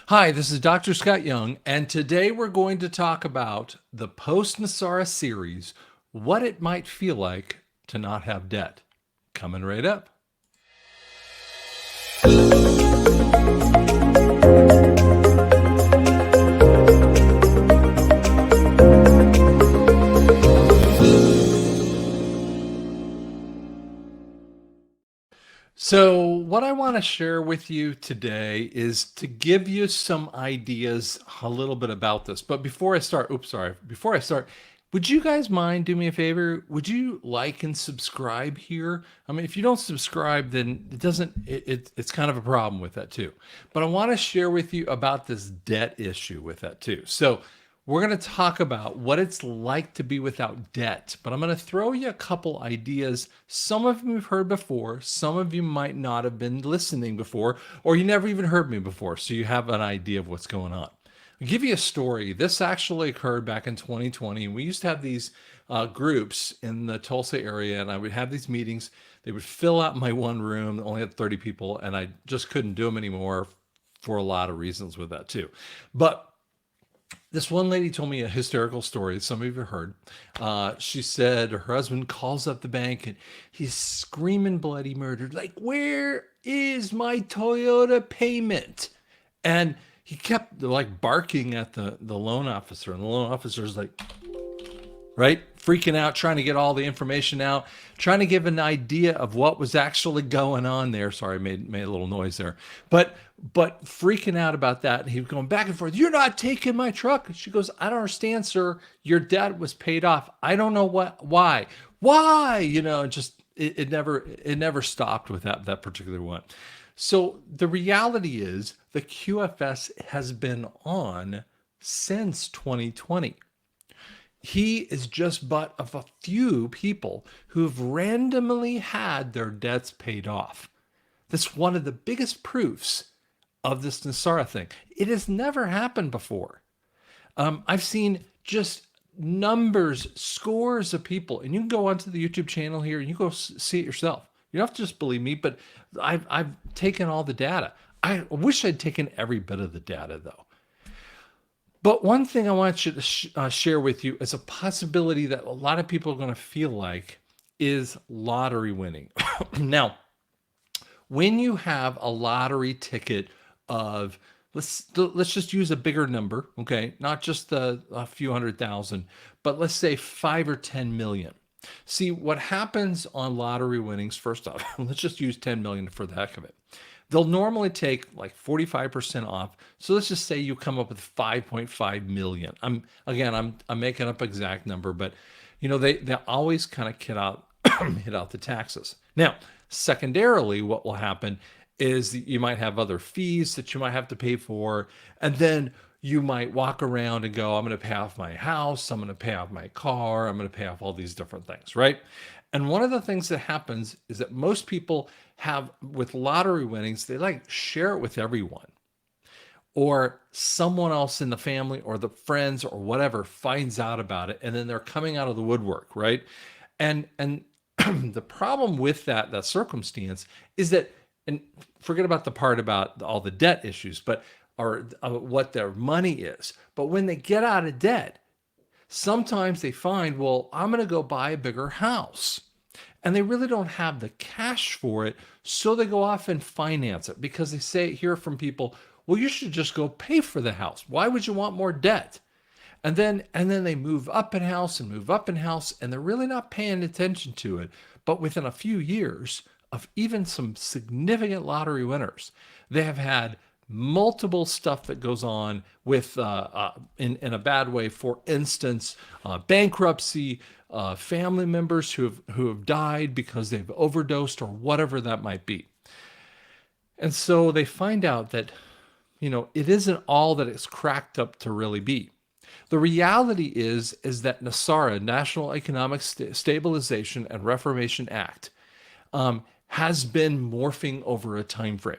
Hi, this is Dr. Scott Young, and today we're going to talk about the Post-NESARA series, what it might feel like to not have debt. Coming right up. So, what I want to share with you today is to give you some ideas a little bit about this. But before I start, before I start, would you guys mind do me a favor? Would you like and subscribe here? I mean, if you don't subscribe, then it doesn't, it's kind of a problem with that too. But I want to share with you about this debt issue with that too. So, we're going to talk about what it's like to be without debt, but I'm going to throw you a couple ideas. Some of them you've heard before, some of you might not have been listening before, or you never even heard me before, so you have an idea of what's going on. I'll give you a story. This actually occurred back in 2020. We used to have these groups in the Tulsa area, and I would have these meetings. They would fill out my one room, only had 30 people, and I just couldn't do them anymore for a lot of reasons with that too. But this one lady told me a hysterical story. Some of you heard. She said her husband calls up the bank and he's screaming bloody murder. Like, where is my Toyota payment? And he kept like barking at the loan officer. And the loan officer's like, right? Freaking out, trying to get all the information out, trying to give an idea of what was actually going on there. Sorry, made a little noise there. But freaking out about that. And he was going back and forth. You're not taking my truck. And she goes, I don't understand, sir. Your debt was paid off. I don't know why, just it never stopped with that particular one. So the reality is the QFS has been on since 2020. He is just but of a few people who've randomly had their debts paid off. That's one of the biggest proofs of this NESARA thing. It has never happened before. I've seen just numbers, scores of people, and you can go onto the YouTube channel here and you go see it yourself. You don't have to just believe me, but I've taken all the data. I wish I'd taken every bit of the data though. But one thing I want you to share with you is a possibility that a lot of people are going to feel like is lottery winning. Now, when you have a lottery ticket of let's just use a bigger number, okay? Not just a few 100,000, but let's say 5 or 10 million. See what happens on lottery winnings. First off, let's just use 10 million for the heck of it. They'll normally take like 45% off. So let's just say you come up with 5.5 million. I'm making up exact number, but they always kind of hit out the taxes. Now, secondarily, what will happen is that you might have other fees that you might have to pay for, and then you might walk around and go, I'm going to pay off my house, I'm going to pay off my car, I'm going to pay off all these different things, right? And one of the things that happens is that most people have with lottery winnings, they like share it with everyone, or someone else in the family or the friends or whatever finds out about it, and then they're coming out of the woodwork, right? And the problem with that circumstance is that, and forget about the part about all the debt issues, but or what their money is. But when they get out of debt, sometimes they find, well, I'm going to go buy a bigger house. And they really don't have the cash for it. So they go off and finance it because hear from people, well, you should just go pay for the house. Why would you want more debt? And then they move up in house and move up in house, and they're really not paying attention to it. But within a few years of even some significant lottery winners, they have had multiple stuff that goes on with in a bad way. For instance, bankruptcy, family members who have died because they've overdosed or whatever that might be. And so they find out that it isn't all that it's cracked up to really be. The reality is that NESARA, National Economic Stabilization and Reformation Act, has been morphing over a time frame.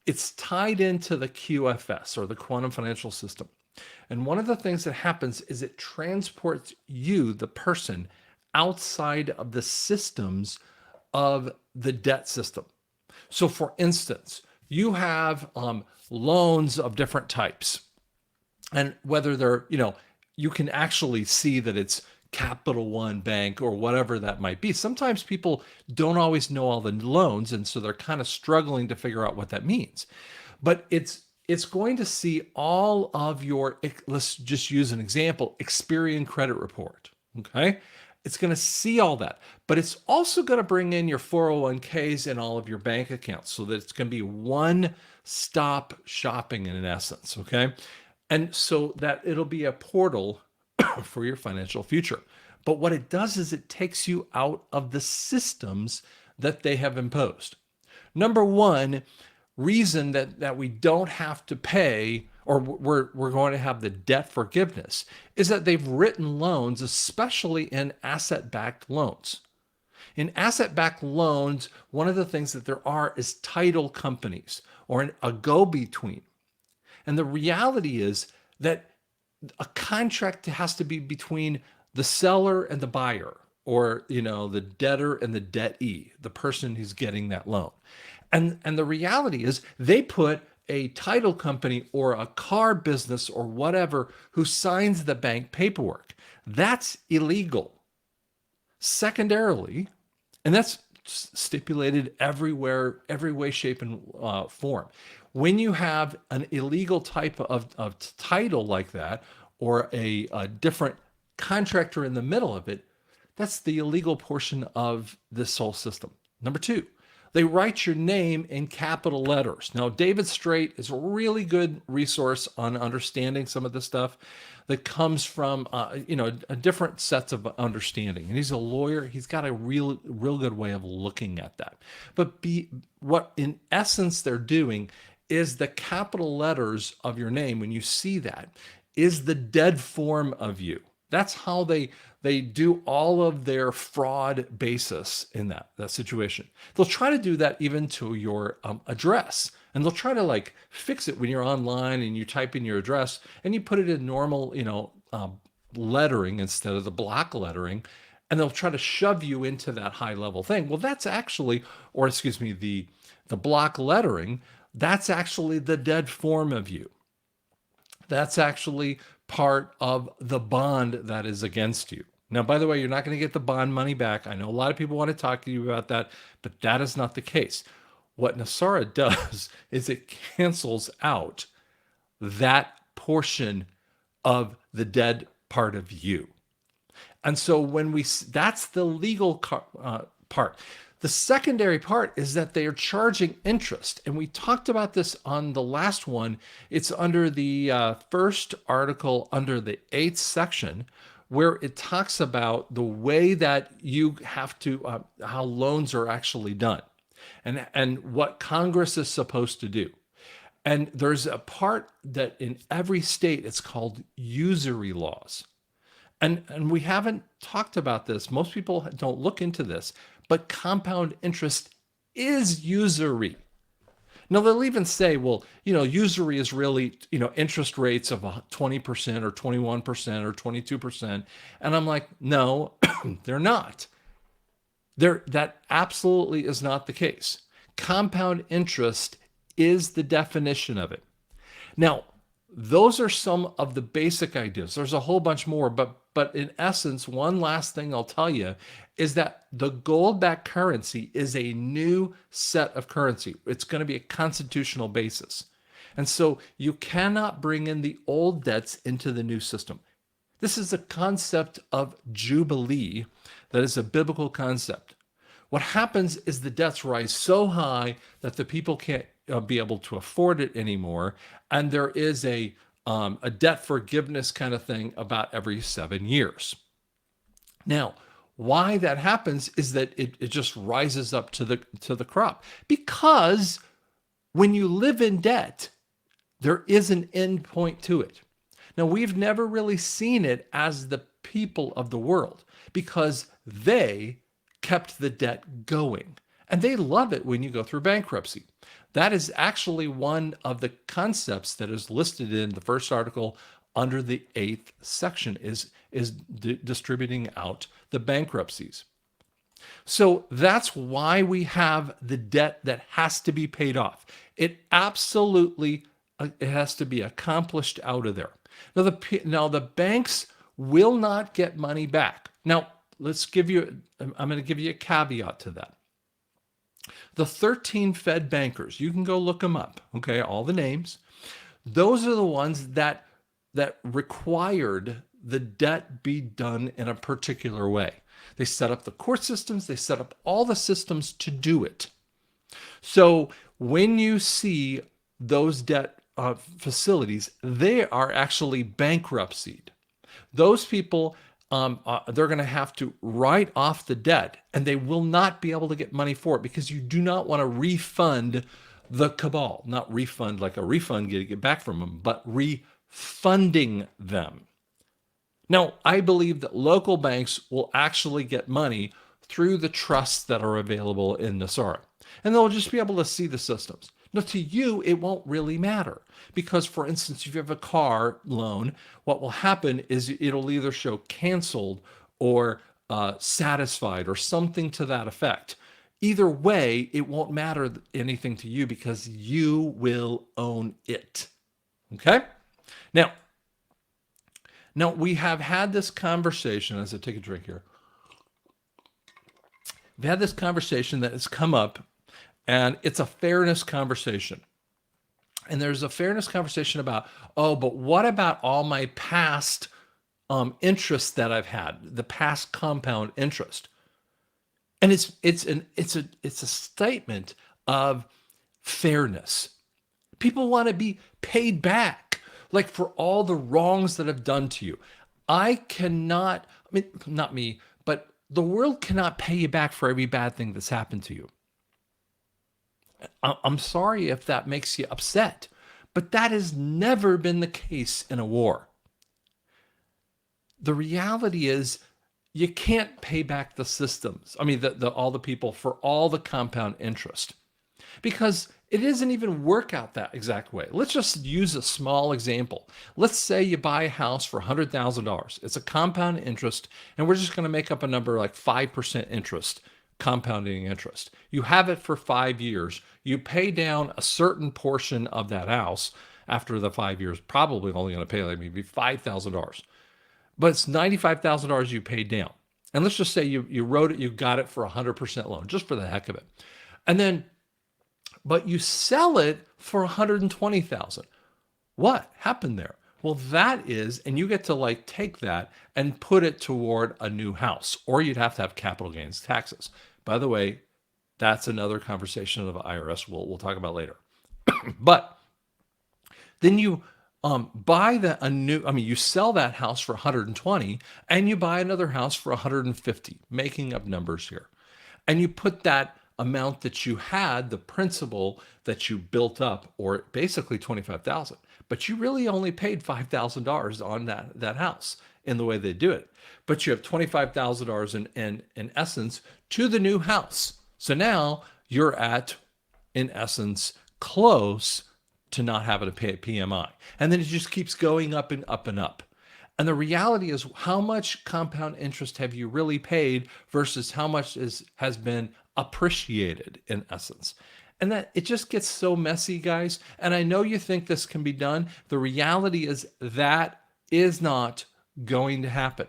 It's tied into the QFS, or the quantum financial system. And one of the things that happens is it transports you, the person, outside of the systems of the debt system. So for instance, you have loans of different types. And whether they're, you can actually see that it's Capital One Bank or whatever that might be. Sometimes people don't always know all the loans, and so they're kind of struggling to figure out what that means. But it's going to see all of your, let's just use an example, Experian credit report. Okay. It's going to see all that, but it's also going to bring in your 401ks and all of your bank accounts so that it's going to be one stop shopping in essence. Okay. And so that it'll be a portal for your financial future. But what it does is it takes you out of the systems that they have imposed. Number one reason that we don't have to pay, or we're going to have the debt forgiveness, is that they've written loans, especially in asset-backed loans. In asset-backed loans, one of the things that there are is title companies or a go-between. And the reality is that a contract has to be between the seller and the buyer, or the debtor and the debtee, the person who's getting that loan. And the reality is they put a title company or a car business or whatever who signs the bank paperwork. That's illegal. Secondarily, and that's stipulated everywhere, every way, shape, and form. When you have an illegal type of title like that, or a different contractor in the middle of it, that's the illegal portion of this whole system. Number two, they write your name in capital letters. Now, David Straight is a really good resource on understanding some of this stuff that comes from, a different sets of understanding. And he's a lawyer. He's got a real good way of looking at that. But what in essence they're doing is the capital letters of your name, when you see that, is the dead form of you. That's how they do all of their fraud basis in that situation. They'll try to do that even to your address, and they'll try to like fix it when you're online and you type in your address and you put it in normal, lettering instead of the block lettering, and they'll try to shove you into that high level thing. Well, that's actually, or excuse me, the block lettering, that's actually the dead form of you. That's actually part of the bond that is against you. Now, by the way, you're not going to get the bond money back. I know a lot of people want to talk to you about that, but that is not the case. What NESARA does is it cancels out that portion of the dead part of you. And so that's the legal part. The secondary part is that they are charging interest. And we talked about this on the last one. It's under the first article under the 8th section, where it talks about the way that you have to, how loans are actually done and what Congress is supposed to do. And there's a part that in every state, it's called usury laws. And we haven't talked about this. Most people don't look into this, but compound interest is usury. Now, they'll even say, well, usury is really, interest rates of 20% or 21% or 22%. And I'm like, no, they're not. That absolutely is not the case. Compound interest is the definition of it. Now, those are some of the basic ideas. There's a whole bunch more, but in essence, one last thing I'll tell you is that the gold-backed currency is a new set of currency. It's going to be a constitutional basis. And so you cannot bring in the old debts into the new system. This is a concept of jubilee that is a biblical concept. What happens is the debts rise so high that the people can't be able to afford it anymore. And there is a debt forgiveness kind of thing about every 7 years. Now, why that happens is that it just rises up to the crop. Because when you live in debt, there is an end point to it. Now, we've never really seen it as the people of the world because they kept the debt going. And they love it when you go through bankruptcy. That is actually one of the concepts that is listed in the first article under the 8th section is distributing out the bankruptcies. So that's why we have the debt that has to be paid off. It absolutely it has to be accomplished out of there. Now the banks will not get money back. Now, I'm going to give you a caveat to that. The 13 Fed bankers, you can go look them up, okay, all the names. Those are the ones that required the debt be done in a particular way. They set up the court systems, they set up all the systems to do it. So when you see those debt facilities, they are actually bankruptcied. Those people, they're going to have to write off the debt, and they will not be able to get money for it because you do not want to refund the cabal. Not refund like a refund, get back from them, but refunding them. Now, I believe that local banks will actually get money through the trusts that are available in NESARA, and they'll just be able to see the systems. Now, to you, it won't really matter because, for instance, if you have a car loan, what will happen is it'll either show canceled or satisfied or something to that effect. Either way, it won't matter anything to you because you will own it. Okay? Now we have had this conversation as I take a drink here. We've had this conversation that has come up, and it's a fairness conversation. And there's a fairness conversation about, oh, but what about all my past interest that I've had, the past compound interest? And it's a statement of fairness. People want to be paid back, like for all the wrongs that have done to you. Not me, but the world cannot pay you back for every bad thing that's happened to you. I'm sorry if that makes you upset, but that has never been the case in a war. The reality is you can't pay back the systems. All the people for all the compound interest because it doesn't even work out that exact way. Let's just use a small example. Let's say you buy a house for $100,000. It's a compound interest, and we're just going to make up a number like 5% interest, compounding interest. You have it for 5 years. You pay down a certain portion of that house after the 5 years, probably only going to pay like maybe $5,000. But it's $95,000 you paid down. And let's just say you wrote it, you got it for 100% loan, just for the heck of it. But you sell it for $120,000. What happened there? Well, that is, and you get to like take that and put it toward a new house, or you'd have to have capital gains taxes. By the way, that's another conversation of the IRS we'll talk about later. But then you you sell that house for 120 and you buy another house for 150, making up numbers here. And you put that amount that you had, the principal that you built up, or basically 25,000, but you really only paid $5,000 on that house in the way they do it. But you have $25,000 in essence to the new house. So now you're at, in essence, close to not having to pay a PMI. And then it just keeps going up and up and up. And the reality is, how much compound interest have you really paid versus how much has been appreciated in essence? And that it just gets so messy, guys. And I know you think this can be done. The reality is that is not going to happen.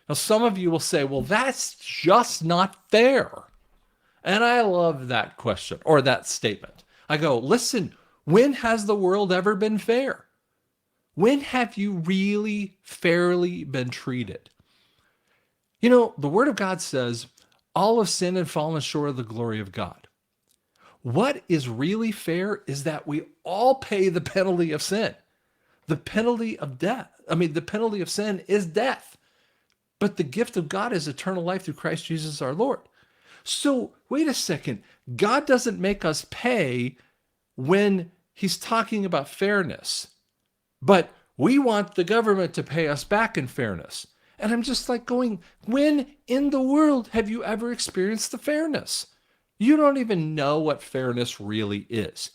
Now, some of you will say, well, that's just not fair. And I love that question or that statement. I go, listen, when has the world ever been fair? When have you really fairly been treated? You know, the Word of God says, all have sinned and fallen short of the glory of God. What is really fair is that we all pay the penalty of sin. The penalty of death. The penalty of sin is death. But the gift of God is eternal life through Christ Jesus our Lord. So, wait a second. God doesn't make us pay when he's talking about fairness. But we want the government to pay us back in fairness. And I'm just like going, when in the world have you ever experienced the fairness? You don't even know what fairness really is.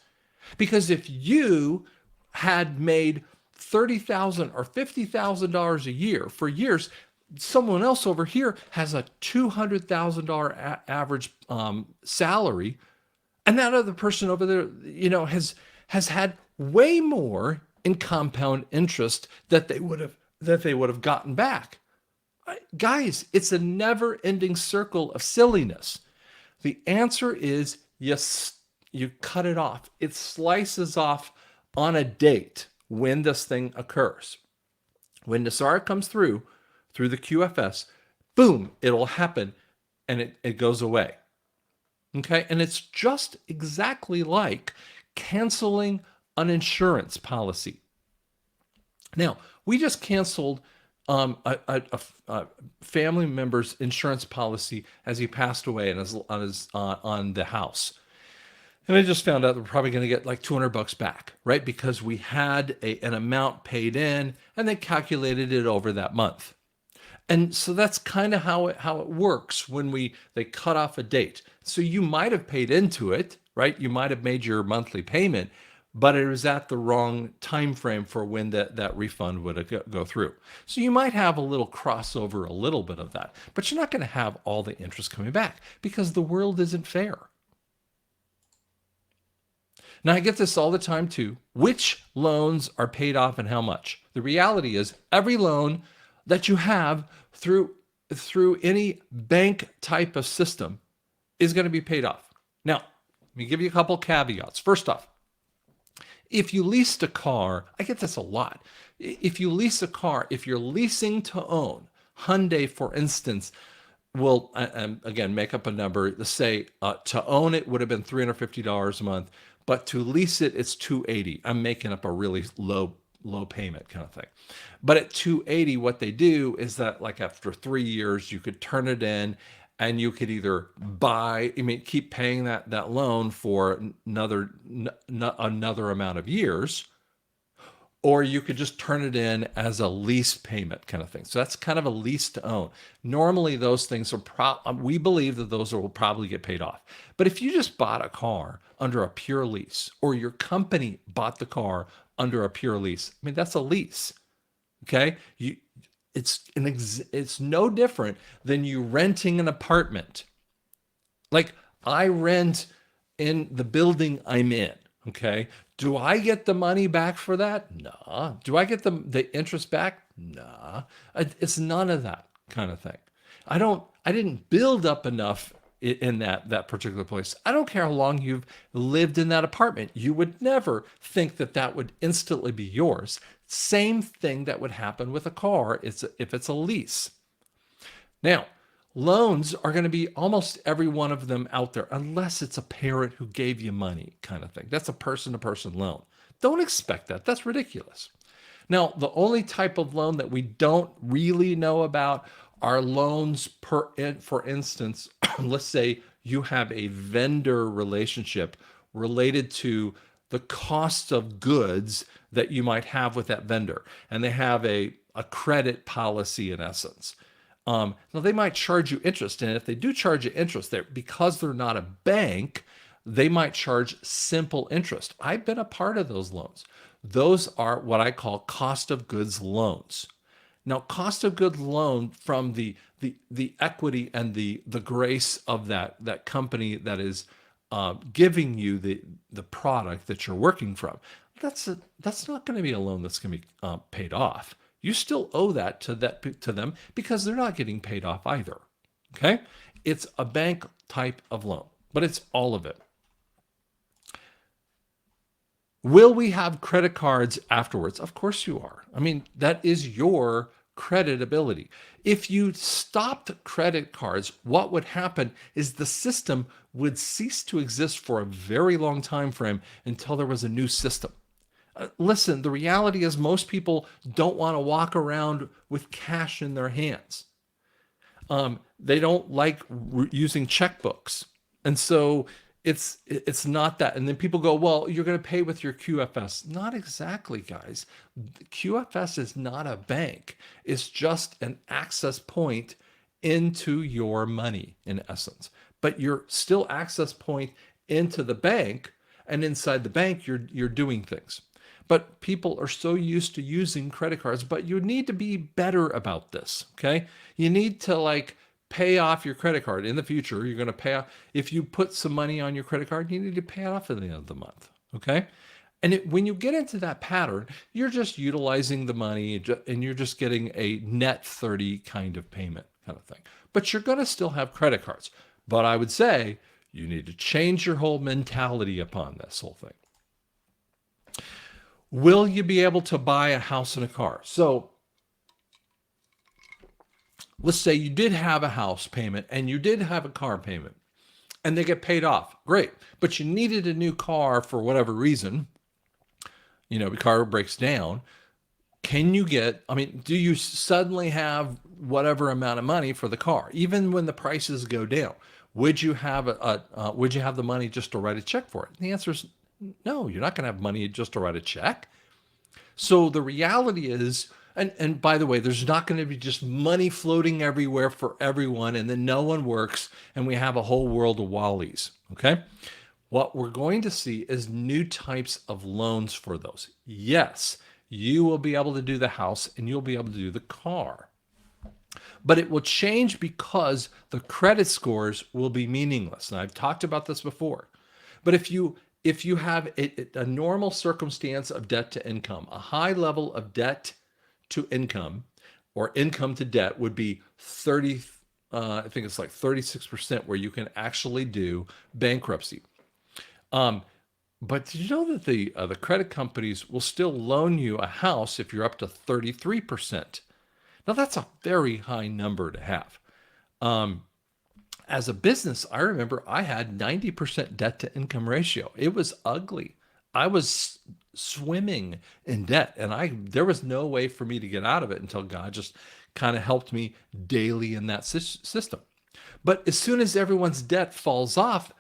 Because if you had made $30,000 or $50,000 a year for years, someone else over here has a $200,000 average salary, And that other person over there, has had way more in compound interest that they would have gotten back. Guys, it's a never-ending circle of silliness. The answer is yes, you cut it off. It slices off on a date when this thing occurs. When NESARA comes through the QFS, boom, it'll happen and it goes away. Okay. And it's just exactly like canceling an insurance policy. Now, we just canceled a family member's insurance policy as he passed away on the house. And I just found out that we're probably going to get like $200 back, right? Because we had an amount paid in and they calculated it over that month. And so that's kind of how it works when they cut off a date. So you might have paid into it, right? You might have made your monthly payment, but it was at the wrong time frame for when that refund would go through. So you might have a little crossover, a little bit of that, but you're not going to have all the interest coming back because the world isn't fair. Now, I get this all the time too. Which loans are paid off and how much? The reality is every loan that you have through any bank type of system is going to be paid off. Now, let me give you a couple caveats. First off, if you leased a car, I get this a lot. If you lease a car, if you're leasing to own, Hyundai, for instance, will, again, make up a number. Let's say to own it would have been $350 a month, but to lease it, it's $280. I'm making up a really low payment kind of thing. But at $280, what they do is that like after 3 years, you could turn it in and you could either keep paying that loan for another amount of years, or you could just turn it in as a lease payment kind of thing. So that's kind of a lease to own. Normally those things we believe that those will probably get paid off. But if you just bought a car under a pure lease, or your company bought the car under a pure lease, that's a lease. Okay? It's no different than you renting an apartment. Like I rent in the building I'm in. Okay. Do I get the money back for that? Nah. Do I get the interest back? Nah. It's none of that kind of thing. I didn't build up enough in that particular place. I don't care how long you've lived in that apartment. You would never think that would instantly be yours. Same thing that would happen with a car if it's a lease. Now, loans are going to be almost every one of them out there, unless it's a parent who gave you money kind of thing. That's a person-to-person loan. Don't expect that. That's ridiculous. Now, the only type of loan that we don't really know about are loans for instance, let's say you have a vendor relationship related to the cost of goods that you might have with that vendor. And they have a credit policy in essence. Now they might charge you interest. And if they do charge you interest there, because they're not a bank, they might charge simple interest. I've been a part of those loans. Those are what I call cost of goods loans. Now, cost of goods loan from the equity and the grace of that company that is giving you the product that you're working from. That's not going to be a loan that's going to be paid off. You still owe that to them because they're not getting paid off either. Okay, it's a bank type of loan, but it's all of it. Will we have credit cards afterwards? Of course you are. That is your credit ability. If you stopped credit cards, what would happen is the system would cease to exist for a very long time frame until there was a new system. Listen, the reality is most people don't want to walk around with cash in their hands. They don't like using checkbooks. And so it's not that. And then people go, well, you're going to pay with your QFS. Not exactly, guys. QFS is not a bank. It's just an access point into your money in essence. But you're still access point into the bank, and inside the bank, you're doing things. But people are so used to using credit cards, but you need to be better about this, okay? You need to pay off your credit card. In the future, you're going to pay off. If you put some money on your credit card, you need to pay it off at the end of the month. Okay. And when you get into that pattern, you're just utilizing the money and you're just getting a net 30 kind of payment kind of thing. But you're going to still have credit cards. But I would say you need to change your whole mentality upon this whole thing. Will you be able to buy a house and a car? So let's say you did have a house payment and you did have a car payment and they get paid off. Great. But you needed a new car for whatever reason. The car breaks down. Can you do you suddenly have whatever amount of money for the car, even when the prices go down? Would you have the money just to write a check for it? And the answer is no, you're not going to have money just to write a check. So the reality is, and by the way, there's not going to be just money floating everywhere for everyone, and then no one works, and we have a whole world of Wallies, okay? What we're going to see is new types of loans for those. Yes, you will be able to do the house, and you'll be able to do the car. But it will change because the credit scores will be meaningless. And I've talked about this before. But if you have a normal circumstance of debt to income, a high level of debt to income or income to debt would be 30, I think it's like 36%, where you can actually do bankruptcy. But did you know that the credit companies will still loan you a house if you're up to 33%? Now that's a very high number to have. As a business, I remember I had 90% debt to income ratio. It was ugly. I was swimming in debt, and there was no way for me to get out of it until God just kind of helped me daily in that system. But as soon as everyone's debt falls off,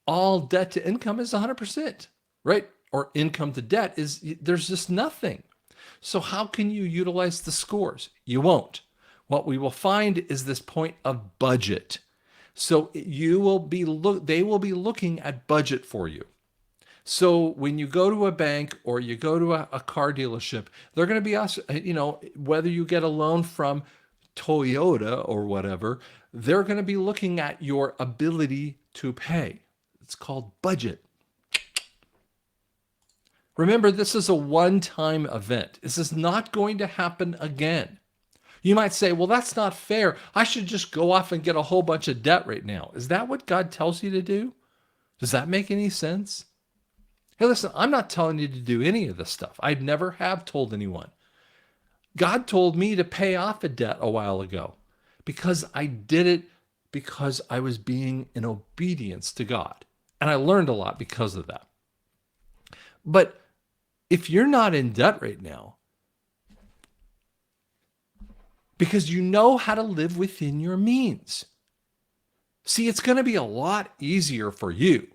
all debt to income is 100%, right? Or income to debt there's just nothing. So how can you utilize the scores? You won't. What we will find is this point of budget. So they will be looking at budget for you. So when you go to a bank or you go to a car dealership, they're going to be asked, whether you get a loan from Toyota or whatever, they're going to be looking at your ability to pay. It's called budget. Remember, this is a one-time event. This is not going to happen again. You might say, well, that's not fair. I should just go off and get a whole bunch of debt right now. Is that what God tells you to do? Does that make any sense? Hey, listen, I'm not telling you to do any of this stuff. I never have told anyone. God told me to pay off a debt a while ago because I did it because I was being in obedience to God. And I learned a lot because of that. But if you're not in debt right now, because you know how to live within your means. See, it's going to be a lot easier for you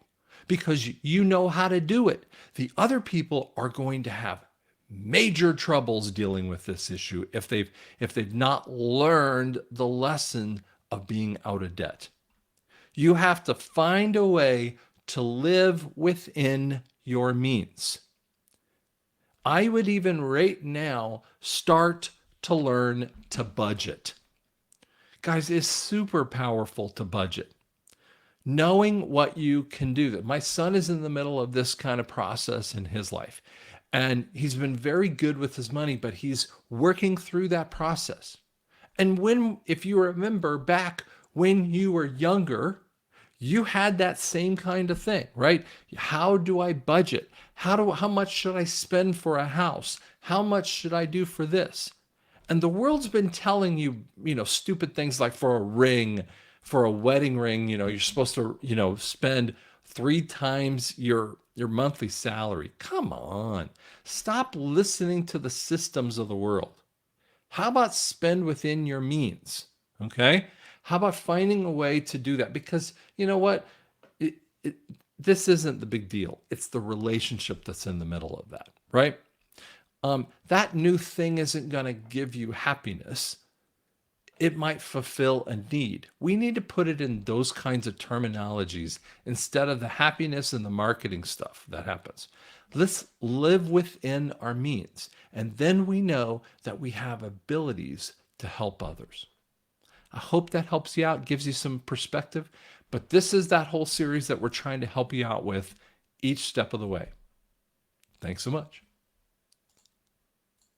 because you know how to do it. The other people are going to have major troubles dealing with this issue if they've not learned the lesson of being out of debt. You have to find a way to live within your means. I would even right now start to learn to budget. Guys, it's super powerful to budget. Knowing what you can do. My son is in the middle of this kind of process in his life. And he's been very good with his money, but he's working through that process. And if you remember back when you were younger, you had that same kind of thing, right? How do I budget? How much should I spend for a house? How much should I do for this? And the world's been telling you, stupid things like for a ring, for a wedding ring, you're supposed to, spend 3 times your monthly salary. Come on. Stop listening to the systems of the world. How about spend within your means? Okay? How about finding a way to do that? Because you know what? This isn't the big deal. It's the relationship that's in the middle of that, right? That new thing isn't going to give you happiness. It might fulfill a need. We need to put it in those kinds of terminologies instead of the happiness and the marketing stuff that happens. Let's live within our means. And then we know that we have abilities to help others. I hope that helps you out, gives you some perspective. But this is that whole series that we're trying to help you out with each step of the way. Thanks so much.